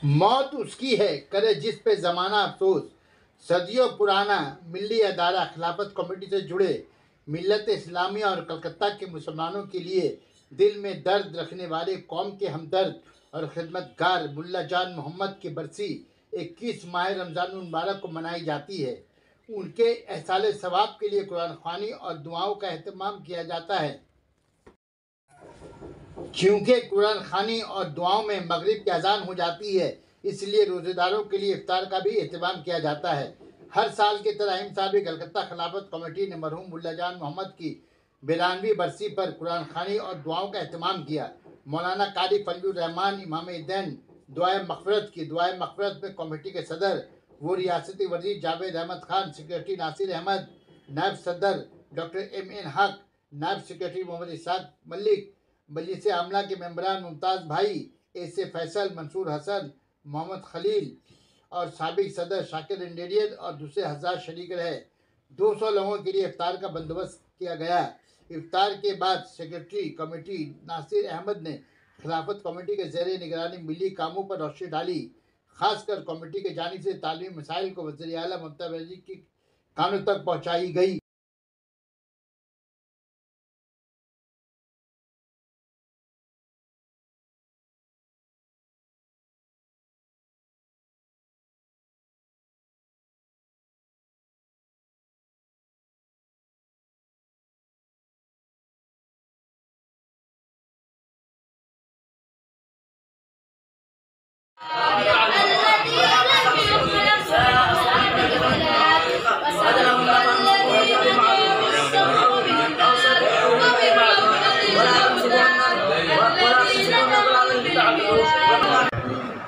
मौत उसकी है करे जिस पे ज़माना अफसोस। सदियों पुराना मिल्ली अदारा खिलाफत कमेटी से जुड़े मिल्लत इस्लामिया और कलकत्ता के मुसलमानों के लिए दिल में दर्द रखने वाले कौम के हमदर्द और खिदमतगार मुल्ला जान मोहम्मद की बरसी 21 माह रमज़ान मुबारक को मनाई जाती है। उनके एहसाले सवाब के लिए कुरान ख़वानी और दुआओं का अहतमाम किया जाता है। क्योंकि कुरान ख़वानी और दुआओं में मगरिब की अजान हो जाती है, इसलिए रोज़ेदारों के लिए इफ्तार का भी एहतमाम किया जाता है। हर साल की तरह इस साल भी कलकत्ता खिलाफत कमेटी ने मरहूम मुल्ला जान मोहम्मद की 92वीं बरसी पर कुरान ख़वानी और दुआओं का एहतमाम किया। मौलाना कारी फजलुर रहमान इमाम दैन दुआए मग़फ़िरत की दुआए मग़फ़िरत में कमेटी के सदर वो रियासती वज़ीर जावेद अहमद खान, सेक्रेटरी नासिर अहमद, नायब सदर डॉक्टर MN हक, नायब सेक्रेटरी मोहम्मद इसाक मलिक, मजलिस आमला के मेंबरान मुमताज़ भाई, AC फैसल, मंसूर हसन, मोहम्मद खलील और साबिक सदर शाकिर इंडियन और दूसरे हज़ार शरीक रहे। 200 लोगों के लिए इफ्तार का बंदोबस्त किया गया। इफ्तार के बाद सेक्रेटरी कमेटी नासिर अहमद ने खिलाफत कमेटी के ज़ेरे निगरानी मिली कामों पर रोशनी डाली। खासकर कमेटी के जानिब से तालीमी मसाइल को वज़ीर आला ममता बनर्जी की कानों तक पहुँचाई गई।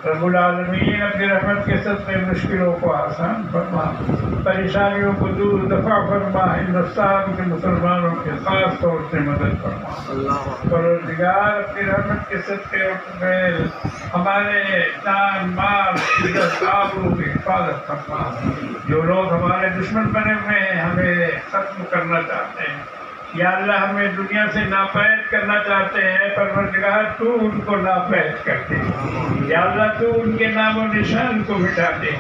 रब्बुल आलमीन अपनी रहमत के सदक़े मुश्किलों को आसान फरमा, परेशानियों को दूर दफा फरमा, हिंदुस्तान के मुसलमानों की खास तौर से मदद फरमा। परवरदिगार अपनी रहमत के सदक़े हमारे जान माल इज्जत आबरू की हिफाजत फरमा। जो लोग हमारे दुश्मन बने हुए हैं, हमें खत्म करना चाहते हैं, या अल्लाह हमें दुनिया से नापैद करना चाहते हैं, परवरदिगार तू उनको नापैद कर दे। या अल्लाह तू उनके नाम और निशान को मिटा दे।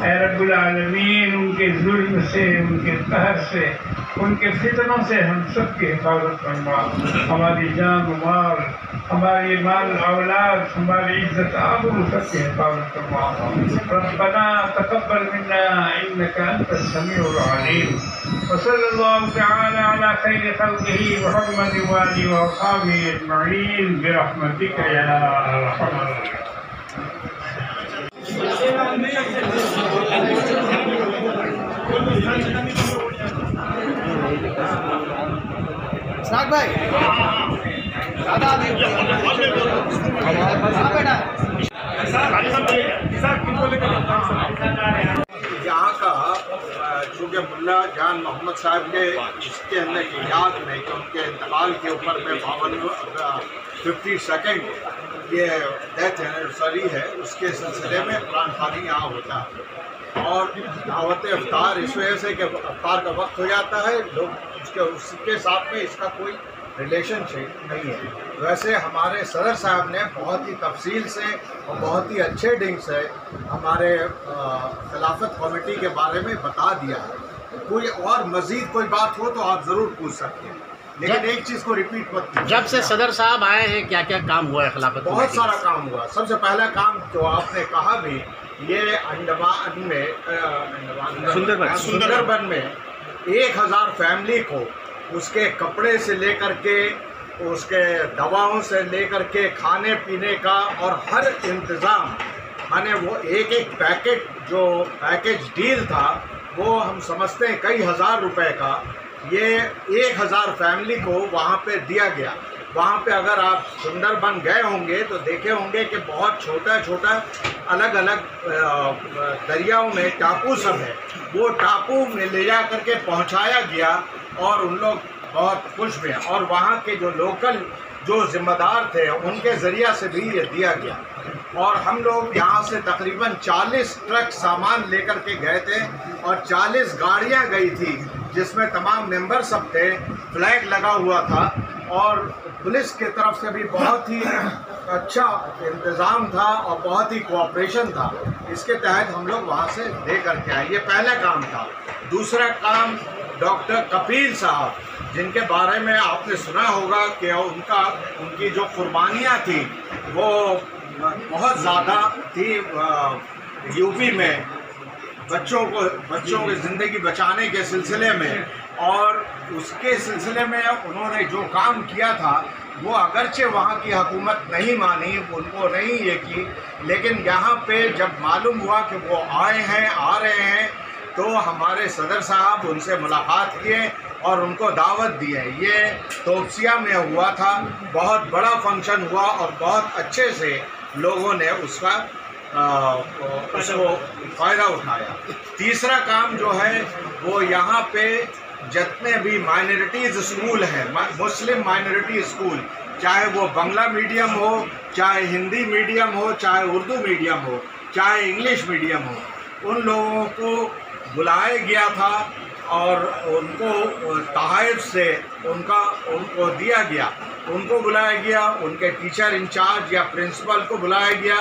ऐ रब्बुल आलमीन, उनके जुल्म से, उनके कहर से, उनके फितनों से हम सब की हिफाजत फरमा। हमारी जान माल, हमारी माल औलाद, हमारी इज्जत आबरू सब की हिफाजत फरमा। रब्बना तक़ब्बल मिन्ना इन्नका अंतस समीउल अलीम। वसल्लल्लाहु तआला अला खैरि खल्क़िही मुहम्मद व आलिहि व अस्हाबिही अजमईन बिरहमतिका या अरहमर साग भाई दादा बेटा यहाँ का चूँकि मुल्ला जान मोहम्मद साहब के इसके अंदर की याद में कि उनके इंतकाल के ऊपर में 52nd ये डेथ एनिवर्सरी है, उसके सिलसिले में कुरान ख़वानी यहाँ होता है। और दावत इफ्तार इस वजह से कि इफ्तार का वक्त हो जाता है, लोग उसके साथ में इसका कोई रिलेशनशिप नहीं है। वैसे हमारे सदर साहब ने बहुत ही तफसील से और बहुत ही अच्छे ढंग से हमारे खिलाफत कमेटी के बारे में बता दिया है। कोई और मज़ीद कोई बात हो तो आप ज़रूर पूछ सकते हैं, लेकिन एक चीज़ को रिपीट मत कीजिए। जब से सदर साहब आए हैं क्या क्या काम हुआ है खिलाफत? बहुत सारा काम हुआ। सबसे पहला काम जो आपने कहा भी, ये अंडमान में सुंदरबन में 1000 फैमिली को उसके कपड़े से लेकर के, उसके दवाओं से लेकर के, खाने पीने का और हर इंतज़ाम, माने वो एक पैकेट जो पैकेज डील था वो हम समझते हैं कई हज़ार रुपए का, ये 1000 फैमिली को वहाँ पे दिया गया। वहाँ पे अगर आप सुंदरबन गए होंगे तो देखे होंगे कि बहुत छोटा छोटा अलग अलग दरियाओं में टापू सब है, वो टापू में ले जा करके पहुँचाया गया और उन लोग बहुत खुश हुए। और वहाँ के जो लोकल जो ज़िम्मेदार थे उनके ज़रिया से भी ये दिया गया। और हम लोग यहाँ से तकरीबन 40 ट्रक सामान लेकर के गए थे और 40 गाड़ियाँ गई थी जिसमें तमाम मेंबर सब थे। फ्लैग लगा हुआ था और पुलिस की तरफ से भी बहुत ही अच्छा इंतज़ाम था और बहुत ही कोऑपरेशन था। इसके तहत हम लोग वहाँ से ले करके आए। ये पहला काम था। दूसरा काम डॉक्टर कपिल साहब, जिनके बारे में आपने सुना होगा कि उनकी जो कुर्बानियाँ थी वो बहुत ज़्यादा थी यूपी में बच्चों की ज़िंदगी बचाने के सिलसिले में, और उसके सिलसिले में उन्होंने जो काम किया था वो अगरचे वहाँ की हुकूमत नहीं मानी, उनको नहीं ये की, लेकिन यहाँ पे जब मालूम हुआ कि वो आ रहे हैं तो हमारे सदर साहब उनसे मुलाकात किए और उनको दावत दी है। ये तोपसिया में हुआ था, बहुत बड़ा फंक्शन हुआ और बहुत अच्छे से लोगों ने उसको फ़ायदा उठाया। तीसरा काम जो है वो यहाँ पे जितने भी माइनॉरिटीज़ स्कूल हैं, मुस्लिम माइनॉरिटी स्कूल, चाहे वो बांग्ला मीडियम हो, चाहे हिंदी मीडियम हो, चाहे उर्दू मीडियम हो, चाहे इंग्लिश मीडियम हो, उन लोगों को बुलाया गया था और उनको तहफ़्फ़ुज़ से उनको दिया गया, उनको बुलाया गया, उनके टीचर इंचार्ज या प्रिंसिपल को बुलाया गया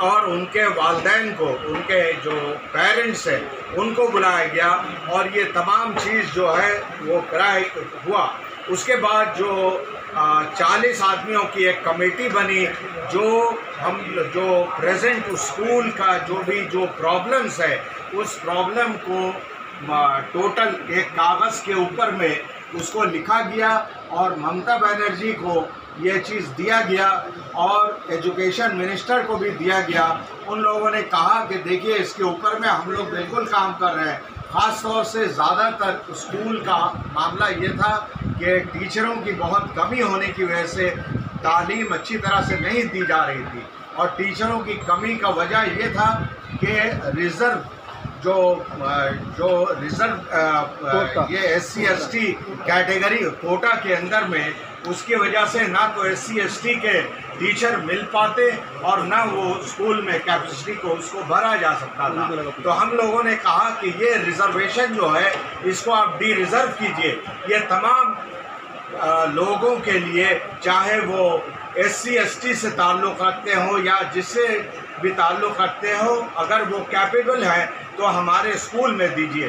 और उनके वालिदैन को, उनके जो पेरेंट्स हैं उनको बुलाया गया और ये तमाम चीज़ जो है वो कराए हुआ। उसके बाद जो 40 आदमियों की एक कमेटी बनी, जो प्रेजेंट स्कूल का जो प्रॉब्लम्स है उस प्रॉब्लम को टोटल एक कागज़ के ऊपर में उसको लिखा गया और ममता बनर्जी को ये चीज़ दिया गया और एजुकेशन मिनिस्टर को भी दिया गया। उन लोगों ने कहा कि देखिए इसके ऊपर में हम लोग बिल्कुल काम कर रहे हैं। ख़ास तौर से ज़्यादातर स्कूल का मामला ये था कि टीचरों की बहुत कमी होने की वजह से तालीम अच्छी तरह से नहीं दी जा रही थी और टीचरों की कमी का वजह ये था कि रिज़र्व ये SC/ST कैटेगरी कोटा के अंदर में, उसकी वजह से ना तो SC/ST के टीचर मिल पाते और ना वो स्कूल में कैपेसिटी को उसको भरा जा सकता था। तो हम लोगों ने कहा कि ये रिजर्वेशन जो है इसको आप डी रिज़र्व कीजिए। ये तमाम लोगों के लिए, चाहे वो SC/ST से ताल्लुक़ रखते हो या जिससे भी ताल्लुक़ रखते हो, अगर वो कैपेबल है तो हमारे स्कूल में दीजिए।